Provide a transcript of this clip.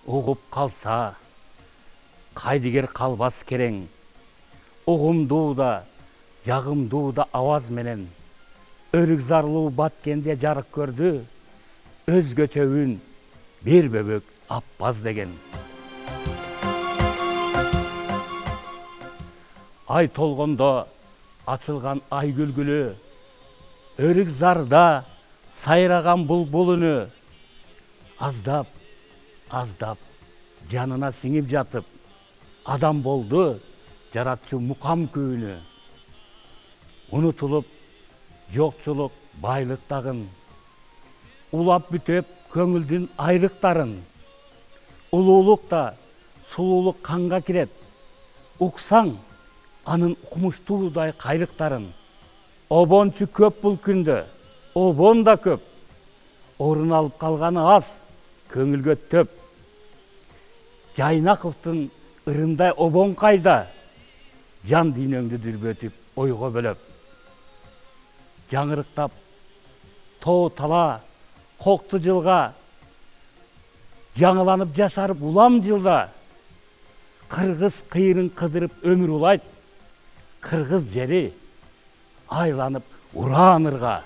угуп калса, кайдыгер калбас керең. Угумдуу да, жагымдуу да аваз менен, өрүк зарлуу баткенде жарык көрдү, өзгөчө бир бөбөк аппаз деген. Ай толгондо ачылган ай күлгүлү, өрүк зарда сайраган булбул үнү, аздап жанына сиңип жатып, адам болду жаратчу мукам күүнү. Унутулуп жокчулук байлыктагын, улап бүтөп көңүлдүн айрыктарын. Улуулук да сулуулук канга кирет, уксаң анын укмуштуудай кайрыктарын. Обончу көп бул күндө, обон да көп. Орун алып калганы аз, көңүлгө төп. Жайнаковдун ырындай обон кайда, жан дүйнөңдү дүрбөтүп ойго бөлөп. Жаңырыктап тоо тала, кокту жылга, жаңыланып жашарып улам жылда. Кыргыз кыйырын кыдырып өмүр улайт, кыргыз жери айланып ураан ырга.